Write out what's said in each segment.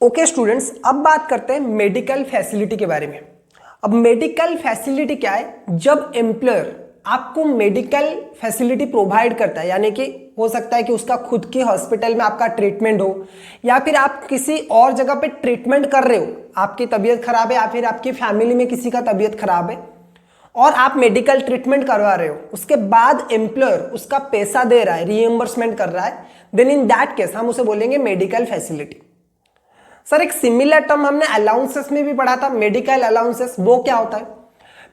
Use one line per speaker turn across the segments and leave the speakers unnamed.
Okay students, अब बात करते हैं मेडिकल फैसिलिटी के बारे में। अब मेडिकल फैसिलिटी क्या है? जब एम्प्लॉयर आपको मेडिकल फैसिलिटी प्रोवाइड करता है, यानी कि हो सकता है कि उसका खुद की हॉस्पिटल में आपका ट्रीटमेंट हो या फिर आप किसी और जगह पे ट्रीटमेंट कर रहे हो, आपकी तबीयत खराब है या फिर आपकी फैमिली में किसी का तबीयत खराब है और आप मेडिकल ट्रीटमेंट करवा रहे हो, उसके बाद एम्प्लॉयर उसका पैसा दे रहा है, रीएम्बर्समेंट कर रहा है, देन इन दैट केस हम उसे बोलेंगे मेडिकल फैसिलिटी। सर एक सिमिलर टर्म हमने अलाउंसेस में भी पढ़ा था, मेडिकल अलाउंसेस। वो क्या होता है?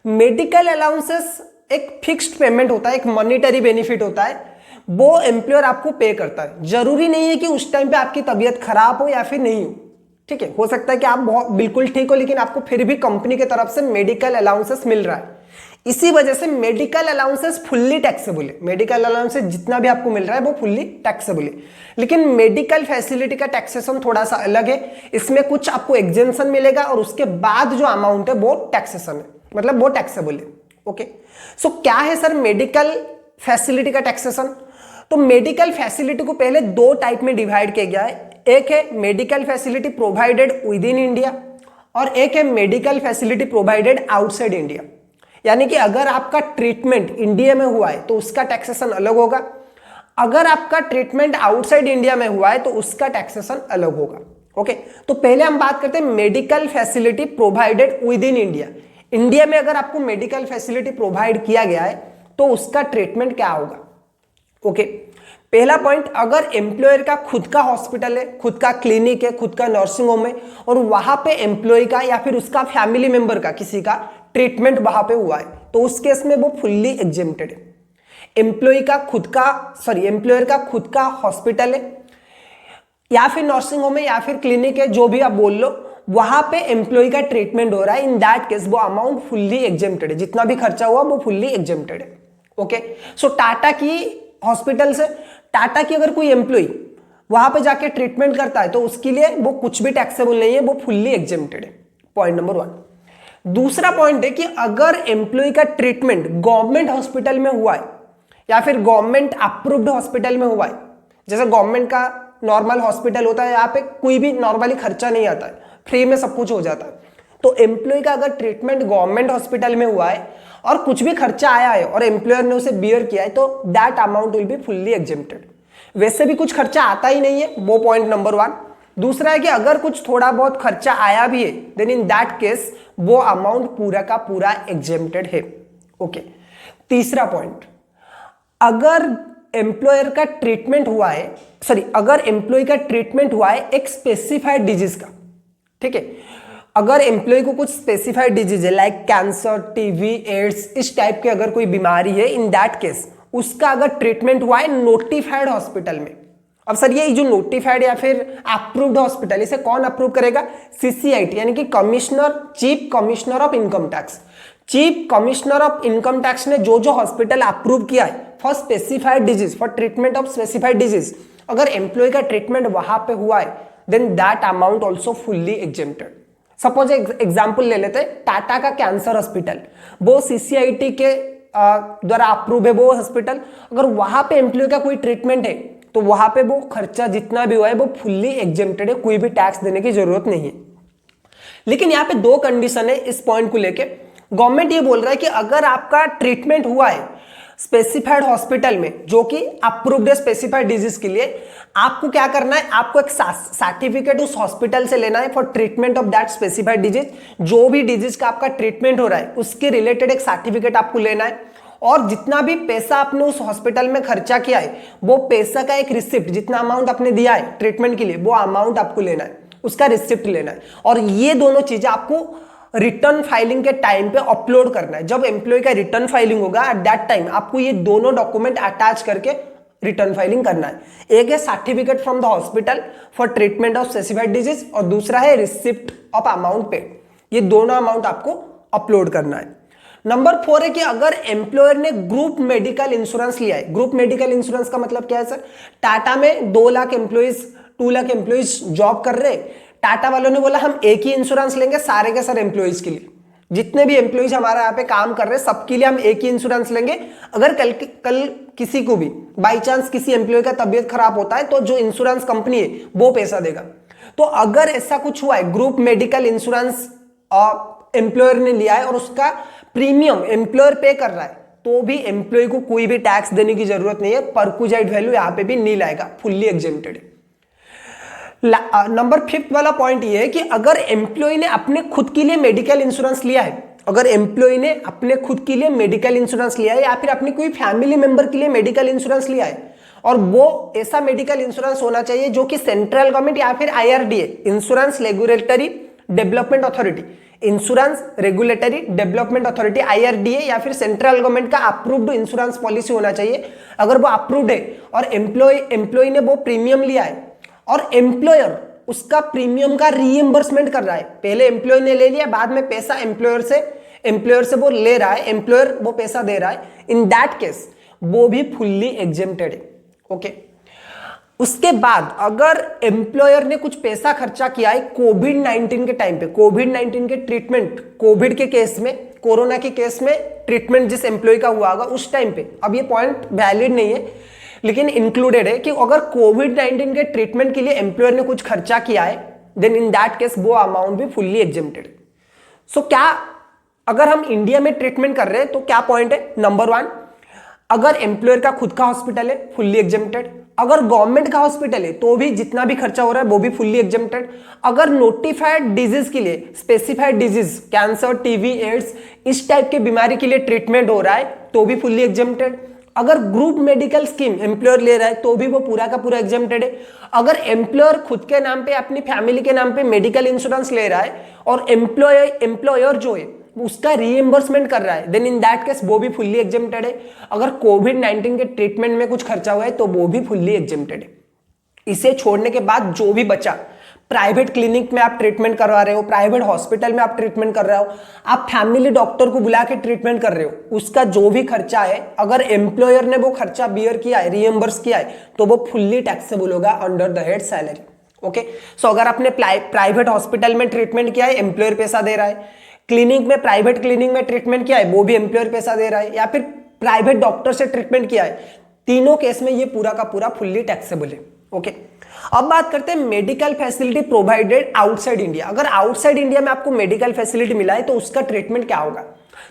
मेडिकल अलाउंसेस एक फिक्स्ड पेमेंट होता है, एक मॉनिटरी बेनिफिट होता है, वो एम्प्लॉयर आपको पे करता है। जरूरी नहीं है कि उस टाइम पे आपकी तबीयत खराब हो या फिर नहीं हो, ठीक है, हो सकता है कि आप बहुत बिल्कुल ठीक हो लेकिन आपको फिर भी कंपनी की तरफ से मेडिकल अलाउंसेस मिल रहा है। इसी वजह से मेडिकल अलाउंसेस फुल्ली टैक्सेबल है। मेडिकल अलाउंसेस जितना भी आपको मिल रहा है वो फुल्ली टैक्सेबल है, लेकिन मेडिकल फैसिलिटी का टैक्सेशन थोड़ा सा अलग है। इसमें कुछ आपको एग्जेम्पशन मिलेगा और उसके बाद जो अमाउंट है वो टैक्सेशन है, मतलब वो टैक्सेबल है। ओके, सो क्या है सर मेडिकल फैसिलिटी का टैक्सेशन? तो मेडिकल फैसिलिटी को पहले दो टाइप में डिवाइड किया गया है। एक है medical facility provided with in India और एक है medical facility provided outside India. यानी कि अगर आपका ट्रीटमेंट इंडिया में हुआ है तो उसका टैक्सेशन अलग होगा, अगर आपका ट्रीटमेंट आउटसाइड इंडिया में हुआ है तो उसका टैक्सेशन अलग होगा। ओके, तो पहले हम बात करते हैं medical facility provided with in India. India में अगर आपको मेडिकल फैसिलिटी प्रोवाइड किया गया है तो उसका ट्रीटमेंट क्या होगा? ओके, पहला पॉइंट, अगर एम्प्लॉयर का खुद का हॉस्पिटल है, खुद का क्लिनिक है, खुद का नर्सिंग होम है और वहां पे एम्प्लॉय का या फिर उसका फैमिली मेंबर का किसी का ट्रीटमेंट वहां पे हुआ है तो उस केस में वो फुल्ली एग्जेम्प्टेड है। एम्प्लॉयर का खुद का हॉस्पिटल है या फिर नर्सिंग होम है या फिर क्लिनिक है, जो भी आप बोल लो, वहां पे एम्प्लॉय का ट्रीटमेंट हो रहा है, इन दैट केस वो अमाउंट फुल्ली एग्जेम्प्टेड है, जितना भी खर्चा हुआ वो फुल्ली एग्जेम्प्टेड है। ओके, सो टाटा की हॉस्पिटल से टाटा की अगर कोई एम्प्लॉय वहां पे जाके ट्रीटमेंट करता है तो उसके लिए वो कुछ भी टैक्सेबल नहीं है, वो फुल्ली एग्जेम्प्टेड है। Point number 1। दूसरा पॉइंट है कि अगर एम्प्लॉय का ट्रीटमेंट गवर्नमेंट हॉस्पिटल में हुआ है या फिर गवर्नमेंट अप्रूव्ड हॉस्पिटल में हुआ है, जैसे गवर्नमेंट का नॉर्मल हॉस्पिटल होता है, यहाँ पे कोई भी नॉर्मली खर्चा नहीं आता है, फ्री में सब कुछ हो जाता है, तो एम्प्लॉय का अगर ट्रीटमेंट गवर्नमेंट हॉस्पिटल में हुआ है और कुछ भी खर्चा आया है और एम्प्लॉयर ने उसे बियर किया है तो that amount will be fully exempted. वैसे भी कुछ खर्चा आता ही नहीं है, वो पॉइंट नंबर 1। दूसरा है कि अगर कुछ थोड़ा बहुत खर्चा आया भी है देन इन दैट केस वो अमाउंट पूरा का पूरा एग्जेम्प्टेड है। ओके, तीसरा पॉइंट, अगर एम्प्लॉयर का ट्रीटमेंट हुआ है, अगर एम्प्लॉय का ट्रीटमेंट हुआ है एक स्पेसिफाइड डिजीज का, ठीक है, अगर एम्प्लॉय को कुछ स्पेसिफाइड डिजीज है लाइक कैंसर, टीबी, एड्स, इस टाइप की अगर कोई बीमारी है, इन दैट केस उसका अगर ट्रीटमेंट हुआ है नोटिफाइड हॉस्पिटल में। अब सर ये जो नोटिफाइड या फिर अप्रूव्ड हॉस्पिटल, इसे कौन अप्रूव करेगा? सीसीआईटी, यानी कि chief commissioner of income tax. Chief commissioner of income tax ने जो जो हॉस्पिटल अप्रूव किया है for specified disease, for treatment of specified disease, अगर एम्प्लॉय का ट्रीटमेंट वहां पे हुआ है then that amount also fully exempted. Suppose example ले लेते हैं, टाटा का कैंसर हॉस्पिटल, वो सीसीआईटी के द्वारा अप्रूव है वो हॉस्पिटल, अगर वहां पे एम्प्लॉय का कोई ट्रीटमेंट है तो वहां पे वो खर्चा जितना भी हुआ है वो फुल्ली एग्जेम्प्टेड है, कोई भी टैक्स देने की जरूरत नहीं है। लेकिन यहाँ पे दो कंडीशन है इस पॉइंट को लेके। गवर्नमेंट ये बोल रहा है कि अगर आपका ट्रीटमेंट हुआ है स्पेसिफाइड हॉस्पिटल में जो कि अप्रूव्ड है स्पेसिफाइड डिजीज के लिए, आपको क्या करना है? आपको एक सर्टिफिकेट उस हॉस्पिटल से लेना है for treatment of that specified disease. जो भी डिजीज का आपका ट्रीटमेंट हो रहा है उसके रिलेटेड एक सर्टिफिकेट आपको लेना है और जितना भी पैसा आपने उस हॉस्पिटल में खर्चा किया है वो पैसा का एक रिसिप्ट, जितना अमाउंट आपने दिया है ट्रीटमेंट के लिए वो अमाउंट आपको लेना है, उसका रिसिप्ट लेना है। और ये दोनों चीजें आपको रिटर्न फाइलिंग के टाइम पे अपलोड करना है। जब एम्प्लॉय का रिटर्न फाइलिंग होगा एट दैट टाइम आपको ये दोनों डॉक्यूमेंट अटैच करके रिटर्न फाइलिंग करना है। एक है certificate from the hospital for treatment of specified disease और दूसरा है रिसिप्ट ऑफ अमाउंट पेड। ये दोनों अमाउंट आपको अपलोड करना है। नंबर 4 है कि अगर एम्प्लॉयर ने ग्रुप मेडिकल इंश्योरेंस लिया है। ग्रुप मेडिकल इंश्योरेंस का मतलब क्या है सर? टाटा में 2 लाख एम्प्लॉइज जॉब कर रहे, टाटा वालों ने बोला हम एक ही इंश्योरेंस लेंगे सारे के सारे एम्प्लॉइज के लिए, जितने भी एम्प्लॉइज हमारे यहाँ पे काम कर रहे हैं सबके लिए हम एक ही इंश्योरेंस लेंगे। अगर कल किसी को भी बाई चांस किसी एम्प्लॉय का तबीयत खराब होता है तो जो इंश्योरेंस कंपनी है वो पैसा देगा। तो अगर ऐसा कुछ हुआ है, ग्रुप मेडिकल इंश्योरेंस एम्प्लॉयर ने लिया है और उसका प्रीमियम एम्प्लॉयर पे कर रहा है, तो भी एम्प्लॉय को कोई भी टैक्स देने की जरूरत नहीं है, परक्विजाइट वैल्यू यहां पे भी नील आएगा, फुल्ली एग्जेम्प्टेड है। नंबर 5 वाला पॉइंट ये है कि अगर एम्प्लॉय ने अपने खुद के लिए मेडिकल इंश्योरेंस लिया है, अगर एम्प्लॉय ने अपने खुद के लिए मेडिकल इंश्योरेंस लिया है या फिर अपने कोई फैमिली मेंबर के लिए मेडिकल इंश्योरेंस लिया है, और वो ऐसा मेडिकल इंश्योरेंस होना चाहिए जो कि सेंट्रल गवर्नमेंट या फिर IRDA, insurance regulatory development authority, insurance regulatory development authority IRDA या फिर सेंट्रल गवर्नमेंट का अप्रूव्ड इंश्योरेंस पॉलिसी होना चाहिए। अगर वो अप्रूव्ड है और एम्प्लॉय ने वो प्रीमियम लिया है और एम्प्लॉयर उसका प्रीमियम का रीइंबर्समेंट कर रहा है, पहले एम्प्लॉय ने ले लिया, बाद में पैसा एम्प्लॉयर से वो ले रहा है, एम्प्लॉयर वो पैसा दे रहा है, इन दैट केस वो भी फुल्ली एग्जेम्प्टेड है। ओके, उसके बाद अगर एम्प्लॉयर ने कुछ पैसा खर्चा किया है कोविड-19 के टाइम पे, कोविड-19 के ट्रीटमेंट, कोविड के केस में, कोरोना के केस में ट्रीटमेंट जिस एम्प्लॉय का हुआ होगा उस टाइम पे, अब ये पॉइंट वैलिड नहीं है लेकिन इंक्लूडेड है कि अगर कोविड-19 के ट्रीटमेंट के लिए एम्प्लॉयर ने कुछ खर्चा किया है, देन इन दैट केस वो अमाउंट भी फुल्ली एग्जेम्प्टेड है। सो क्या अगर हम इंडिया में ट्रीटमेंट कर रहे हैं तो क्या पॉइंट है? नंबर 1, अगर एम्प्लॉयर का खुद का हॉस्पिटल है फुल्ली एग्जेम्प्टेड, अगर गवर्नमेंट का हॉस्पिटल है तो भी जितना भी खर्चा हो रहा है वो भी फुल्ली एग्जेम्प्टेड, अगर नोटिफाइड डिजीज के लिए, specified disease, cancer, TB, AIDS, इस टाइप के बीमारी के लिए ट्रीटमेंट हो रहा है तो भी फुल्ली एग्जेम्प्टेड, अगर ग्रुप मेडिकल स्कीम एम्प्लॉयर ले रहा है तो भी वो पूरा का पूरा एग्जेम्प्टेड है, अगर एम्प्लॉयर खुद के नाम पे, अपनी फैमिली के नाम पे मेडिकल इंश्योरेंस ले रहा है और एम्प्लॉयर जो है उसका रीएम्बर्समेंट कर रहा है, देन इन दैट केस वो भी फुल्ली एग्जेम्प्टेड है। अगर कोविड-19 के ट्रीटमेंट में कुछ खर्चा हुआ है तो वो भी फुल्ली एग्जेम्प्टेड है। इसे छोड़ने के बाद जो भी बचा, प्राइवेट क्लिनिक में आप ट्रीटमेंट करवा रहे हो, प्राइवेट हॉस्पिटल में आप ट्रीटमेंट कर रहे हो, आप फैमिली डॉक्टर को बुला के ट्रीटमेंट कर रहे हो, उसका जो भी खर्चा है अगर एम्प्लॉयर ने वो खर्चा बियर किया है, रीएम्बर्स किया है, तो वो फुल्ली टैक्सेबल होगा under the head salary. Okay, so अगर आपने प्राइवेट हॉस्पिटल में ट्रीटमेंट किया है, एम्प्लॉयर पैसा दे रहा है, क्लिनिक में, प्राइवेट क्लिनिक में ट्रीटमेंट किया है, वो भी एम्प्लॉयर पैसा दे रहा है, या फिर प्राइवेट डॉक्टर से ट्रीटमेंट किया है, तीनों केस में ये पूरा का पूरा फुल्ली टैक्सेबल है। ओके, अब बात करते हैं medical facility provided outside India. अगर आउटसाइड इंडिया में आपको मेडिकल फैसिलिटी मिला है तो उसका ट्रीटमेंट क्या होगा?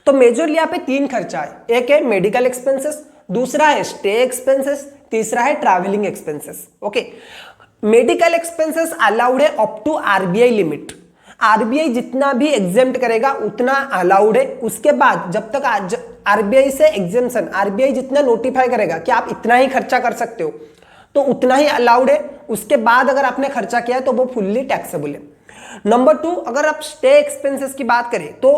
तो मेजरली यहाँ पे 3 खर्चा है, एक है मेडिकल एक्सपेंसेस, दूसरा है स्टे एक्सपेंसेस, तीसरा है travelling expenses. Okay, medical expenses allowed है up to RBI limit, RBI जितना भी एग्जेम्प्ट करेगा उतना अलाउड है। उसके बाद जब तक RBI से एग्जेम्पशन, RBI जितना नोटिफाई करेगा कि आप इतना ही खर्चा कर सकते हो तो उतना ही अलाउड है। उसके बाद अगर आपने खर्चा किया है तो वो फुल्ली टैक्सेबल है। नंबर 2, अगर आप स्टे एक्सपेंसेस की बात करें तो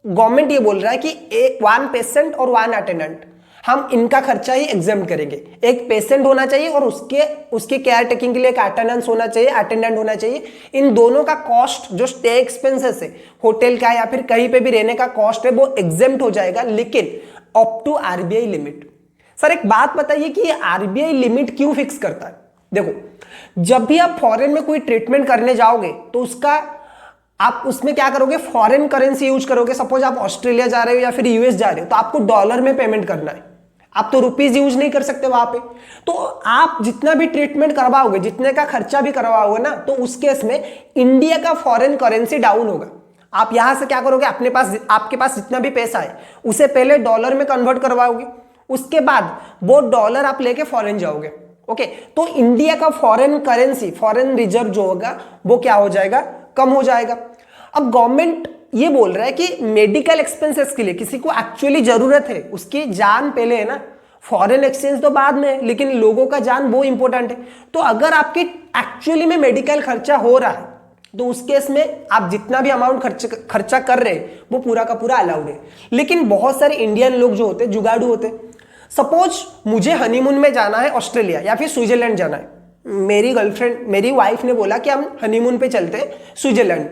गवर्नमेंट ये बोल रहा है कि 1 पेशेंट और 1 अटेंडेंट, हम इनका खर्चा ही एग्जाम करेंगे। एक पेशेंट होना चाहिए और उसके केयर टेकिंग के लिए एक अटेंडेंस होना चाहिए, अटेंडेंट होना चाहिए। इन दोनों का कॉस्ट जो स्टे एक्सपेंसेस है, होटल का या फिर कहीं पे भी रहने का कॉस्ट है, वो एग्जेम्प्ट हो जाएगा, लेकिन up to RBI limit. Sir एक बात बताइए कि ये RBI लिमिट क्यों फिक्स करता है? देखो, जब भी आप फॉरेन में कोई ट्रीटमेंट करने जाओगे तो उसका आप उसमें क्या करोगे? फॉरेन करेंसी यूज करोगे। सपोज आप ऑस्ट्रेलिया जा रहे हो या फिर US जा रहे हो तो आपको डॉलर में पेमेंट करना है, आप तो रुपीज यूज नहीं कर सकते वहां पे। तो आप जितना भी ट्रीटमेंट करवाओगे, जितने का खर्चा भी करवाओगे ना, तो उस केस में इंडिया का फॉरेन करेंसी डाउन होगा। आप यहां से क्या करोगे? आपके पास जितना भी पैसा है उसे पहले डॉलर में कन्वर्ट करवाओगे, उसके बाद वो डॉलर आप लेके फॉरेन जाओगे। ओके, तो इंडिया का फॉरेन करेंसी, फॉरेन रिजर्व जो होगा वो क्या हो जाएगा? कम हो जाएगा। अब गवर्नमेंट ये बोल रहा है कि मेडिकल एक्सपेंसेस के लिए किसी को एक्चुअली जरूरत है, उसकी जान पहले है ना, फॉरेन एक्सचेंज तो बाद में है, लेकिन लोगों का जान वो इंपॉर्टेंट है। तो अगर आपके एक्चुअली में मेडिकल खर्चा हो रहा है तो उस केस में आप जितना भी अमाउंट खर्चा कर रहे हैं वो पूरा का पूरा अलाउड है। लेकिन बहुत सारे इंडियन लोग जो होते हैं जुगाड़ू होते हैं। सपोज मुझे हनीमून में जाना है ऑस्ट्रेलिया या फिर स्विट्जरलैंड जाना है, मेरी वाइफ ने बोला कि हम हनीमून पे चलते हैं स्विट्जरलैंड।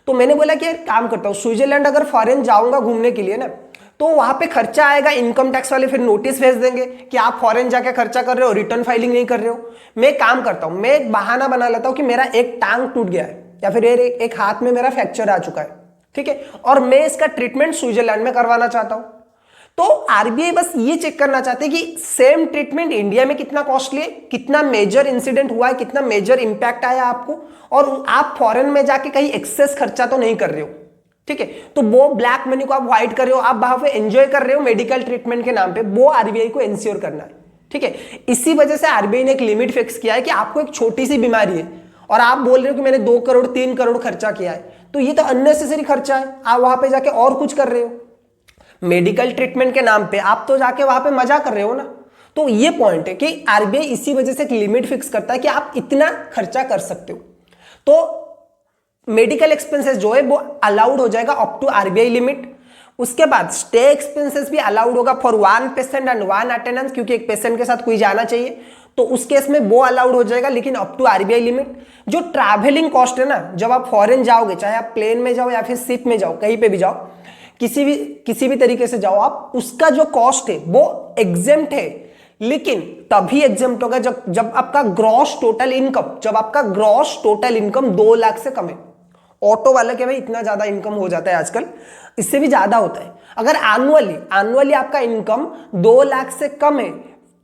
तो मैंने बोला कि काम करता हूँ, स्विट्जरलैंड अगर फॉरेन जाऊंगा घूमने के लिए ना, तो वहां पे खर्चा आएगा, इनकम टैक्स वाले फिर नोटिस भेज देंगे कि आप फॉरेन जाके खर्चा कर रहे हो, रिटर्न फाइलिंग नहीं कर रहे हो। मैं काम करता हूँ, मैं एक बहाना बना लेता हूँ कि मेरा एक टांग टूट गया है या फिर एक हाथ में मेरा फ्रैक्चर आ चुका है, ठीक है, और मैं इसका ट्रीटमेंट स्विट्जरलैंड में करवाना चाहता हूँ। तो आरबीआई बस ये चेक करना चाहते हैं कि सेम ट्रीटमेंट इंडिया में कितना कॉस्टली है, कितना मेजर इंसिडेंट हुआ है, कितना मेजर इंपैक्ट आया आपको, और आप फॉरेन में जाके कहीं एक्सेस खर्चा तो नहीं कर रहे हो, ठीक है। तो वो ब्लैक मनी को आप व्हाइट कर रहे हो, आप वहां पे एंजॉय कर रहे हो मेडिकल ट्रीटमेंट के नाम पे, वो आरबीआई को इंश्योर करना है, ठीक है। इसी वजह से आरबीआई ने एक लिमिट फिक्स किया है कि आपको एक छोटी सी बीमारी है और आप बोल रहे हो कि मैंने 2 करोड़ 3 करोड़ खर्चा किया है, तो ये तो अननेसेसरी खर्चा है, आप वहां पे जाके और कुछ कर रहे हो मेडिकल ट्रीटमेंट के नाम पे, आप तो जाके वहां पे मजा कर रहे हो ना। तो ये पॉइंट है कि आरबीआई इसी वजह से एक लिमिट फिक्स करता है कि आप इतना खर्चा कर सकते हो। तो मेडिकल एक्सपेंसेस जो है वो अलाउड हो जाएगा अप टू आरबीआई लिमिट। उसके बाद स्टे एक्सपेंसेस भी अलाउड होगा फॉर 1 पेशेंट एंड 1 अटेंडेंस, क्योंकि एक पेशेंट के साथ कोई जाना चाहिए, तो उस केस में वो अलाउड हो जाएगा, लेकिन अप टू आरबीआई लिमिट। जो ट्रैवलिंग कॉस्ट है ना, जब आप फॉरेन जाओगे, चाहे आप प्लेन में जाओ या फिर शिप में जाओ, कहीं पे भी जाओ, किसी भी तरीके से जाओ आप, उसका जो कॉस्ट है वो एग्जेम्प्ट है, लेकिन तभी एग्जेम्प्ट होगा जब आपका ग्रॉस टोटल इनकम 2 लाख से कम है। ऑटो वाले के भाई इतना ज्यादा इनकम हो जाता है आजकल, इससे भी ज्यादा होता है। अगर एनुअली आपका इनकम 2 लाख से कम है,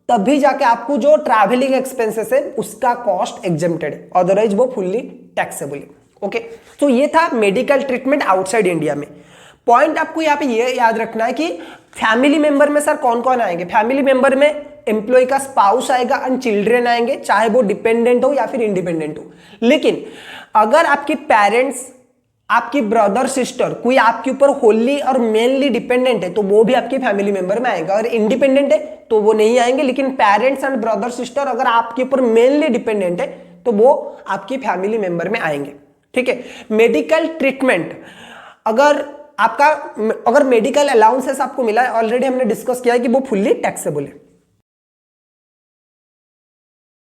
तभी जाके आपको जो ट्रैवलिंग एक्सपेंसेस है उसका कॉस्ट एग्जेम्प्टेड है, अदरवाइज वो फुल्ली टैक्सेबल है। ओके, तो ये था मेडिकल ट्रीटमेंट आउटसाइड इंडिया में। पॉइंट आपको यहाँ पे ये याद रखना है कि फैमिली मेंबर में सर कौन कौन आएंगे। फैमिली मेंबर में एम्प्लॉय का स्पाउस आएगा एंड चिल्ड्रन आएंगे, चाहे वो डिपेंडेंट हो या फिर इंडिपेंडेंट हो। लेकिन अगर आपके पेरेंट्स, आपकी ब्रदर सिस्टर कोई आपके ऊपर होली और मेनली डिपेंडेंट है, तो वो भी आपके फैमिली मेंबर में आएगा। अगर इंडिपेंडेंट है तो वो नहीं आएंगे, लेकिन पेरेंट्स एंड ब्रदर सिस्टर अगर आपके ऊपर मेनली डिपेंडेंट है तो वो आपकी फैमिली मेंबर में आएंगे, ठीक है। मेडिकल ट्रीटमेंट, अगर मेडिकल अलाउंसेस आपको मिला है, ऑलरेडी हमने डिस्कस किया है कि वो फुल्ली टैक्सेबल है।